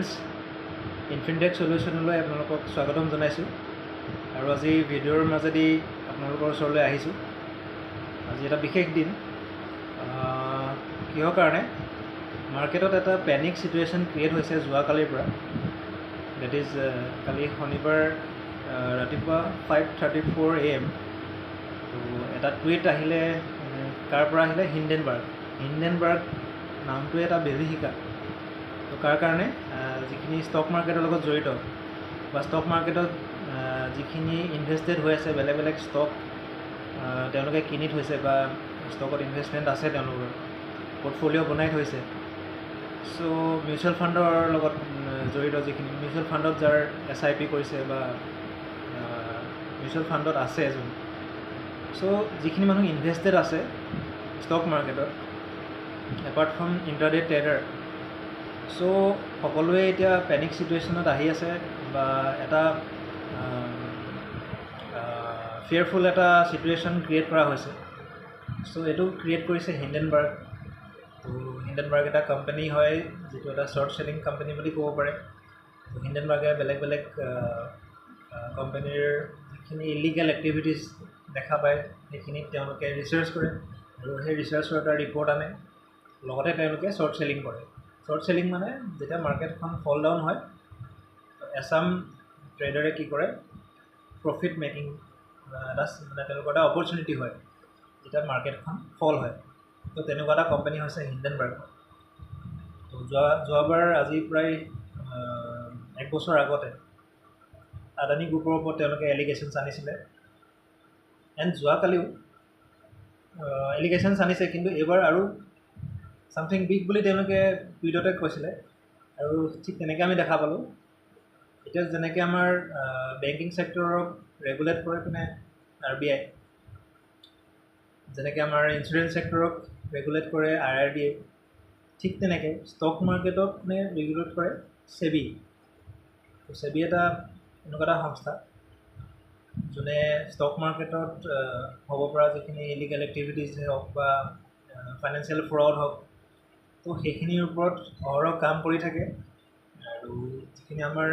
Friends, ইনফিনিটেক সলিউশ্যনলৈ আপোনালোকক স্বাগতম জনাইছোঁ আৰু আজি ভিডিঅ'ৰ মাজেদি আপোনালোকৰ ওচৰলৈ আহিছোঁ। আজি এটা বিশেষ দিন। কিহৰ কাৰণে মাৰ্কেটত এটা পেনিক চিটুৱেশ্যন ক্ৰিয়েট হৈছে যোৱাকালিৰ পৰা। ডেট ইজ কালি শনিবাৰ ৰাতিপুৱা 5:34 AM। তো এটা টুইট আহিলে, কাৰ পৰা আহিলে? হিণ্ডেনবাৰ্গ নামটোৱে এটা বিভীষিকা। তো কাৰ কাৰণে? যিখিনি ষ্টক মাৰ্কেটৰ লগত জড়িত বা ষ্টক মাৰ্কেটত যিখিনি ইনভেষ্টেড হৈ আছে, বেলেগ বেলেগ ষ্টক তেওঁলোকে কিনি থৈছে বা ষ্টকত ইনভেষ্টমেণ্ট আছে, তেওঁলোকৰ পৰ্টফলিঅ' বনাই থৈছে। চ' মিউচুৱেল ফাণ্ডৰ লগত জড়িত যিখিনি মিউচুৱেল ফাণ্ডত যাৰ SIP কৰিছে বা মিউচুৱেল ফাণ্ডত আছে এজন, চ' যিখিনি মানুহ ইনভেষ্টেড আছে ষ্টক মাৰ্কেটত এপাৰ্ট ফ্ৰম ইণ্টাৰডে ট্ৰেডাৰ, চ' সকলোৱে এতিয়া পেনিক চিটুৱেশ্যনত আহি আছে বা এটা ফিয়াৰফুল এটা চিটুৱেশ্যন ক্ৰিয়েট কৰা হৈছে। চ' এইটো ক্ৰিয়েট কৰিছে হিণ্ডেনবাৰ্গ। তো হিণ্ডেনবাৰ্গ এটা কোম্পানী হয়, যিটো এটা শ্বৰ্ট চেলিং কোম্পানী বুলি ক'ব পাৰে। তো হিণ্ডেনবাৰ্গে বেলেগ বেলেগ কোম্পানীৰ যিখিনি ইলিগেল এক্টিভিটিছ দেখা পায় সেইখিনিত তেওঁলোকে ৰিচাৰ্চ কৰে আৰু সেই ৰিচাৰ্চৰ এটা ৰিপৰ্ট আনে। লগতে তেওঁলোকে শ্বৰ্ট চেলিং কৰে। শ্বৰ্ট চেলিং মানে যেতিয়া মাৰ্কেটখন ফল ডাউন হয়, এছাম ট্ৰেডাৰে কি কৰে, প্ৰফিট মেকিং এটা মানে তেওঁলোকৰ এটা অপৰচুনিটি হয় যেতিয়া মাৰ্কেটখন ফল হয়। তো তেনেকুৱা এটা কোম্পানী হৈছে হিণ্ডেনবাৰ্গ। তো যোৱাবাৰ আজি প্ৰায় 1 বছৰ আগতে আদানী গ্ৰুপৰ ওপৰত তেওঁলোকে এলিগেশ্যনছ আনিছিলে। এণ্ড যোৱাকালিও এলিগেশ্যনছ আনিছে, কিন্তু এইবাৰ আৰু ছামথিং বিগ বুলি তেওঁলোকে টুইটতে কৈছিলে। আৰু ঠিক তেনেকৈ আমি দেখা পালোঁ। এতিয়া যেনেকৈ আমাৰ বেংকিং ছেক্টৰক ৰেগুলেট কৰে পিনে RBI, যেনেকৈ আমাৰ ইঞ্চুৰেঞ্চ ছেক্টৰক ৰেগুলেট কৰে IRDA, ঠিক তেনেকৈ ষ্টক মাৰ্কেটক মানে ৰেগুলেট কৰে SEBI। তো SEBI এটা এনেকুৱা এটা সংস্থা যোনে ষ্টক মাৰ্কেটত হ'ব পৰা যিখিনি ইলিগেল এক্টিভিটিজ হওক বা ফাইনেন্সিয়েল ফ্ৰড হওক, তো সেইখিনিৰ ওপৰত অহৰহ কাম কৰি থাকে। আৰু যিখিনি আমাৰ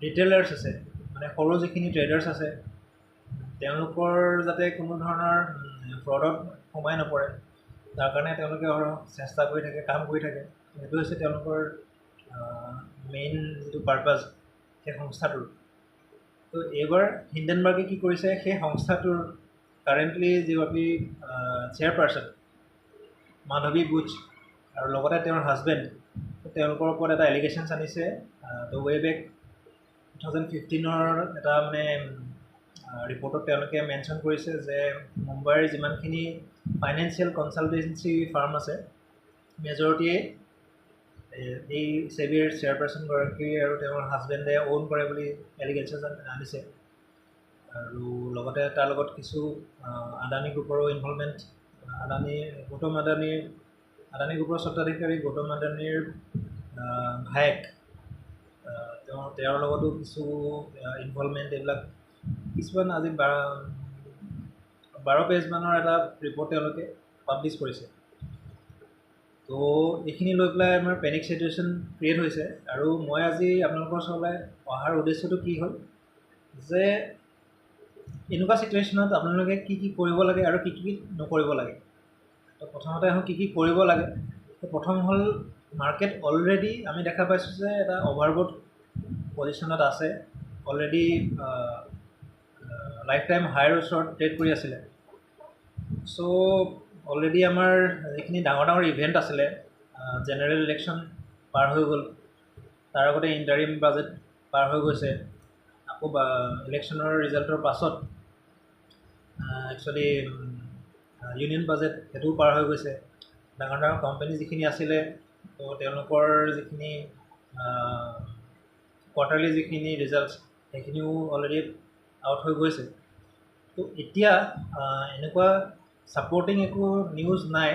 ৰিটেইলাৰ্ছ আছে, মানে সৰু যিখিনি ট্ৰেডাৰ্ছ আছে, তেওঁলোকৰ যাতে কোনো ধৰণৰ ফ্ৰডত সোমাই নপৰে, তাৰ কাৰণে তেওঁলোকে অহৰহ চেষ্টা কৰি থাকে, কাম কৰি থাকে। সেইটো হৈছে তেওঁলোকৰ মেইন যিটো পাৰ্পাছ সেই সংস্থাটোৰ। তো এইবাৰ হিণ্ডেনবাৰ্গে কি কৰিছে, সেই সংস্থাটোৰ কাৰেণ্টলি যিগৰাকী চেয়াৰপাৰ্চন মাধৱী বুচ আৰু লগতে তেওঁৰ হাজবেণ্ড, তেওঁলোকৰ ওপৰত এটা এলিগেশ্যনছ আনিছে। তো ৱে বেক 2015 এটা মানে ৰিপৰ্টত তেওঁলোকে মেনশ্যন কৰিছে যে মুম্বাইৰ যিমানখিনি ফাইনেন্সিয়েল কনচালটেঞ্চি ফাৰ্ম আছে, মেজৰিটিয়ে এই SEBIৰ চেয়াৰপাৰ্চনগৰাকী আৰু তেওঁৰ হাজবেণ্ডে অ'ন কৰে বুলি এলিগেশ্যনছ আনিছে। আৰু লগতে তাৰ লগত কিছু আদানী গ্ৰুপৰো ইনভলভমেণ্ট। আদানী গ্ৰুপৰ স্বত্বাধিকাৰী গৌতম আদানীৰ ভায়েক, তেওঁৰ লগতো কিছু ইনভলভমেণ্ট, এইবিলাক কিছুমান আজি 12 পেজমানৰ এটা ৰিপৰ্ট তেওঁলোকে পাব্লিছ কৰিছে। তো এইখিনি লৈ পেলাই আমাৰ পেনিক চিটুৱেশ্যন ক্ৰিয়েট হৈছে। আৰু মই আজি আপোনালোকৰ ওচৰলৈ অহাৰ উদ্দেশ্যটো কি হ'ল যে এনেকুৱা চিটুৱেশ্যনত আপোনালোকে কি কি কৰিব লাগে আৰু কি কি নকৰিব লাগে। তো প্ৰথমতে আহোঁ কি কি কৰিব লাগে। তো প্ৰথম হ'ল, মাৰ্কেট অলৰেডি আমি দেখা পাইছোঁ যে এটা অভাৰবট পজিশ্যনত আছে। অলৰেডি লাইফ টাইম হাইৰ ওচৰত ট্ৰেড কৰি আছিলে। চ' অলৰেডি আমাৰ যিখিনি ডাঙৰ ডাঙৰ ইভেণ্ট আছিলে, জেনেৰেল ইলেকশ্যন পাৰ হৈ গ'ল, তাৰ আগতে ইণ্টাৰিম বাজেট পাৰ হৈ গৈছে, আকৌ ইলেকশ্যনৰ ৰিজাল্টৰ পাছত একচুৱেলি ইউনিয়ন বাজেট সেইটোও পাৰ হৈ গৈছে। ডাঙৰ ডাঙৰ কোম্পানী যিখিনি আছিলে, তো তেওঁলোকৰ যিখিনি কোৱাৰ্টাৰলি যিখিনি ৰিজাল্টছ সেইখিনিও অলৰেডি আউট হৈ গৈছে। তো এতিয়া এনেকুৱা ছাপৰ্টিং একো নিউজ নাই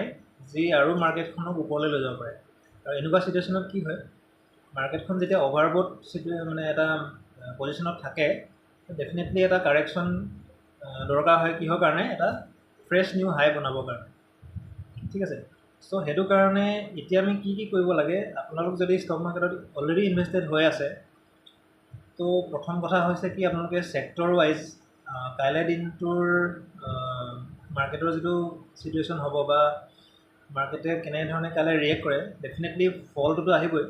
যি আৰু মাৰ্কেটখনক ওপৰলৈ লৈ যাব পাৰে। আৰু এনেকুৱা চিটুৱেশ্যনত কি হয়, মাৰ্কেটখন যেতিয়া অভাৰবট মানে এটা পজিশ্যনত থাকে, ডেফিনেটলি এটা কাৰেকশ্যন দৰকাৰ হয়। কিহৰ কাৰণে? এটা ফ্ৰেছ নিউ হাই বনাবৰ কাৰণে। ঠিক আছে। চ' সেইটো কাৰণে এতিয়া আমি কি কৰিব লাগে, আপোনালোক যদি ষ্টক মাৰ্কেটত অলৰেডি ইনভেষ্টেড হৈ আছে, তো প্ৰথম কথা হৈছে কি আপোনালোকে ছেক্টৰ ৱাইজ কাইলৈ দিনটোৰ মাৰ্কেটৰ যিটো ছিটুৱেশ্যন হ'ব বা মাৰ্কেটে কেনেধৰণে কাইলৈ ৰিয়েক্ট কৰে, ডেফিনেটলি ফলটোতো আহিবই,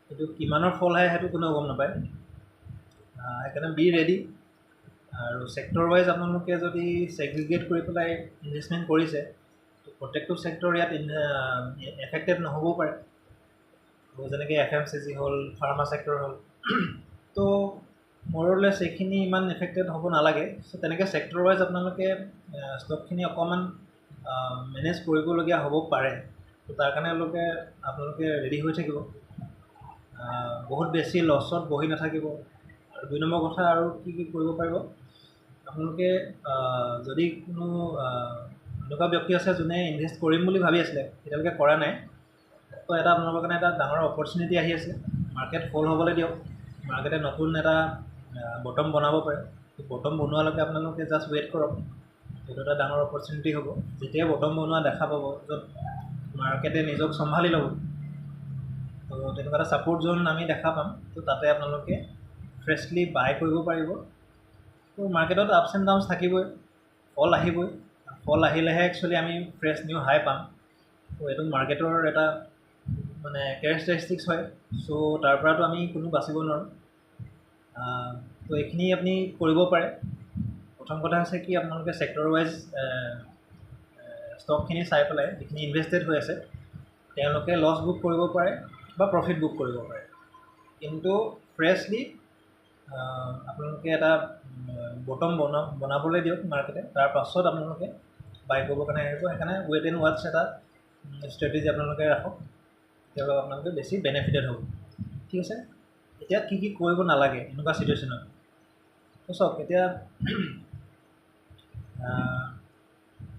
কিন্তু কিমানৰ ফল আহে সেইটো কোনেও গম নাপায়। সেইকাৰণে বি ৰেডি। আৰু ছেক্টৰ ৱাইজ আপোনালোকে যদি ছেগ্ৰিগেট কৰি পেলাই ইনভেষ্টমেণ্ট কৰিছে, তো প্ৰত্যেকটো ছেক্টৰ ইয়াত এফেক্টেড নহ'বও পাৰে। যেনেকৈ FMCG হ'ল, ফাৰ্মা ছেক্টৰ হ'ল, তো মৰলেছ এইখিনি ইমান এফেক্টেড হ'ব নালাগে। চ' তেনেকৈ ছেক্টৰ ৱাইজ আপোনালোকে ষ্টকখিনি অকণমান মেনেজ কৰিবলগীয়া হ'ব পাৰে। তো তাৰ কাৰণে আপোনালোকে ৰেডি হৈ থাকিব, বহুত বেছি লছত বহি নাথাকিব। আৰু 2 নম্বৰ কথা আৰু কি কৰিব পাৰিব, আপোনালোকে যদি কোনো এনেকুৱা ব্যক্তি আছে যোনে ইনভেষ্ট কৰিম বুলি ভাবি আছিলে, এতিয়ালৈকে কৰা নাই, তো এটা আপোনালোকৰ কাৰণে এটা ডাঙৰ অপৰচুনিটি আহি আছে। মাৰ্কেট ফল হ'বলৈ দিয়ক, মাৰ্কেটে নতুন এটা বটম বনাব পাৰে। বটম বনোৱালৈকে আপোনালোকে জাষ্ট ৱেইট কৰক, সেইটো এটা ডাঙৰ অপৰচুনিটি হ'ব। যেতিয়াই বটম বনোৱা দেখা পাব, য'ত মাৰ্কেটে নিজক চম্ভালি ল'ব, তো তেনেকুৱা এটা ছাপৰ্ট জ'ন আমি দেখা পাম, তো তাতে আপোনালোকে ফ্ৰেছলি বাই কৰিব পাৰিব। তো মাৰ্কেটত আপছ এণ্ড ডাউনছ থাকিবই, ফল আহিবই, ফল আহিলেহে একচুৱেলি আমি ফ্ৰেছ নিউ হাই পাম। তো এইটো মাৰ্কেটৰ এটা মানে কেৰেক্টাৰিষ্টিক্স হয়। চ' তাৰ পৰাতো আমি কোনো বাচিব নোৱাৰোঁ। তো এইখিনি আপুনি কৰিব পাৰে। প্ৰথম কথা হৈছে কি, আপোনালোকে ছেক্টৰ ৱাইজ ষ্টকখিনি চাই পেলাই যিখিনি ইনভেষ্টেড হৈ আছে, তেওঁলোকে লছ বুক কৰিব পাৰে বা প্ৰফিট বুক কৰিব পাৰে, কিন্তু ফ্ৰেছলি আপোনালোকে এটা বটম বনাবলৈ দিয়ক মাৰ্কেটে। তাৰ পাছত আপোনালোকে বাই কৰিবৰ কাৰণে আহিব। সেইকাৰণে ৱেইট এণ্ড ৱাটছ এটা ষ্ট্ৰেটেজি আপোনালোকে ৰাখক, তেতিয়াহ'লে আপোনালোকে বেছি বেনিফিটেড হ'ব। ঠিক আছে, এতিয়া কি কৰিব নালাগে এনেকুৱা ছিটুৱেশ্যনত। তো চাওক, এতিয়া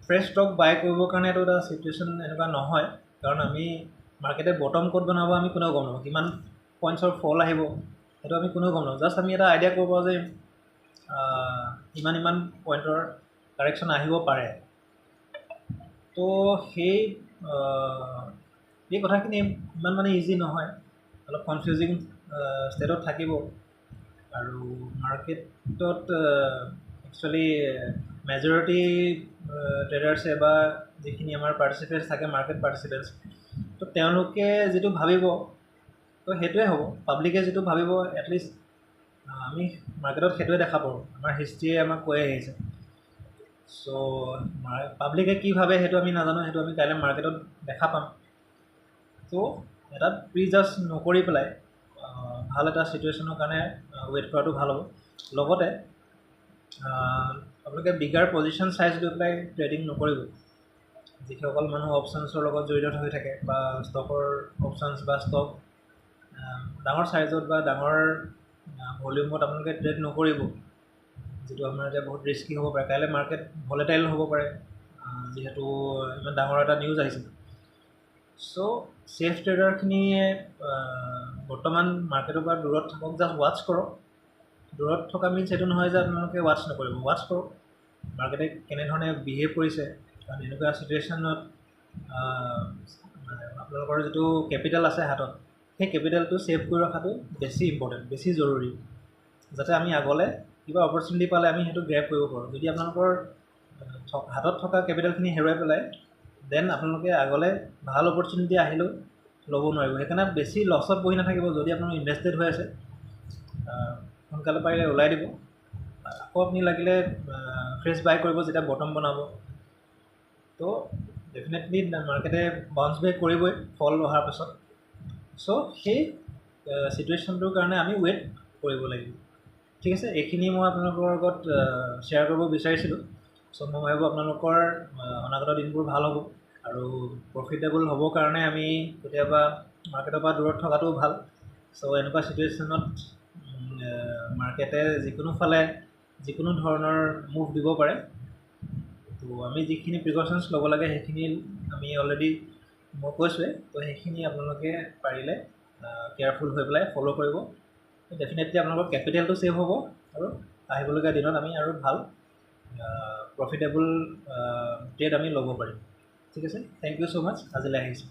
ফ্ৰেছ ষ্টক বাই কৰিবৰ কাৰণেতো এটা ছিটুৱেশ্যন এনেকুৱা নহয়, কাৰণ আমি মাৰ্কেটে বটম ক'ত বনাব আমি কোনেও গম নাপাওঁ, কিমান পইণ্টছৰ ফল আহিব সেইটো আমি কোনেও গম নাপাওঁ। জাষ্ট আমি এটা আইডিয়া কৰিব পাৰোঁ যে ইমান পইণ্টৰ কাৰেকশ্যন আহিব পাৰে। তো সেই কথাখিনি ইমান মানে ইজি নহয়, অলপ কনফিউজিং ষ্টেটত থাকিব। আৰু মাৰ্কেটত একচুৱেলি মেজৰিটি ট্ৰেডাৰ্ছে বা যিখিনি আমাৰ পাৰ্টিচিপেণ্টছ থাকে, মাৰ্কেট পাৰ্টিচিপেণ্টছ, তো তেওঁলোকে যিটো ভাবিব তো সেইটোৱে হ'ব। পাব্লিকে যিটো ভাবিব এটলিষ্ট আমি মাৰ্কেটত সেইটোৱে দেখা পাওঁ, আমাৰ হিষ্ট্ৰীয়ে আমাক কৈ আহিছে। চ' পাব্লিকে কি ভাবে সেইটো আমি নাজানো, সেইটো আমি কাইলৈ মাৰ্কেটত দেখা পাম। তো এটা প্ৰিজাজ নকৰি পেলাই ভাল এটা ছিটুৱেশ্যনৰ কাৰণে ৱেইট কৰাটো ভাল হ'ব। লগতে আপোনালোকে বিগাৰ পজিশ্যন চাইজ লৈ পেলাই ট্ৰেডিং নকৰিব। যিসকল মানুহ অপশ্যনছৰ লগত জড়িত হৈ থাকে বা ষ্টকৰ অপশ্যনছ বা ষ্টক ডাঙৰ চাইজত বা ডাঙৰ ভলিউমত আপোনালোকে ট্ৰেড নকৰিব, যিটো আপোনাৰ এতিয়া বহুত ৰিস্কি হ'ব পাৰে। কাইলৈ মাৰ্কেট ভলেটাইল হ'ব পাৰে, যিহেতু ইমান ডাঙৰ এটা নিউজ আহিছে। চ' ছেফ ট্ৰেডাৰখিনিয়ে বৰ্তমান মাৰ্কেটৰ পৰা দূৰত থাকক, জাষ্ট ৱাটছ কৰক। দূৰত থকা মিনছ এইটো নহয় যে আপোনালোকে ৱাটছ নকৰিব, ৱাটছ কৰক মাৰ্কেটে কেনেধৰণে বিহেভ কৰিছে। কাৰণ এনেকুৱা ছিটুৱেশ্যনত আপোনালোকৰ যিটো কেপিটেল আছে হাতত, সেই কেপিটেলটো ছেভ কৰি ৰখাটো বেছি ইম্পৰ্টেণ্ট, বেছি জৰুৰী, যাতে আমি আগলৈ কিবা অপৰচুনিটি পালে আমি সেইটো গ্ৰেব কৰিব পাৰোঁ। যদি আপোনালোকৰ হাতত থকা কেপিটেলখিনি হেৰুৱাই পেলাই, দেন আপোনালোকে আগলৈ ভাল অপৰচুনিটি আহিলেও ল'ব নোৱাৰিব। সেইকাৰণে বেছি লছত বহি নাথাকিব। যদি আপোনালোক ইনভেষ্টেড হৈ আছে, সোনকালে পাৰিলে ওলাই দিব। আকৌ আপুনি লাগিলে ফ্ৰেছ বাই কৰিব যেতিয়া বটম বনাব। তো ডেফিনেটলি মাৰ্কেটে বাউন্স বেক কৰিবই ফল অহাৰ পাছত। চ' সেই ছিটুৱেশ্যনটোৰ কাৰণে আমি ৱেইট কৰিব লাগিব। ঠিক আছে, এইখিনি মই আপোনালোকৰ লগত শ্বেয়াৰ কৰিব বিচাৰিছিলোঁ। চ' মই ভাবোঁ আপোনালোকৰ অনাগত দিনবোৰ ভাল হ'ব আৰু প্ৰফিটেবল হ'বৰ কাৰণে আমি কেতিয়াবা মাৰ্কেটৰ পৰা দূৰত থকাটোও ভাল। চ' এনেকুৱা ছিটুৱেশ্যনত মাৰ্কেটে যিকোনো ফালে যিকোনো ধৰণৰ মুভ দিব পাৰে। তো আমি যিখিনি প্ৰিকশ্যনছ ল'ব লাগে সেইখিনি আমি অলৰেডি মই কৈছোঁৱেই। তো সেইখিনি আপোনালোকে পাৰিলে কেয়াৰফুল হৈ পেলাই ফ'ল' কৰিব। ডেফিনেটলি আপোনালোকৰ কেপিটেলটো ছেভ হ'ব আৰু আহিবলগীয়া দিনত আমি আৰু ভাল প্ৰফিটেবল ট্ৰেড আমি ল'ব পাৰিম। ঠিক ঠিক আছে, থেংক ইউ ছ' মাছ, আজিলৈ আহিছোঁ।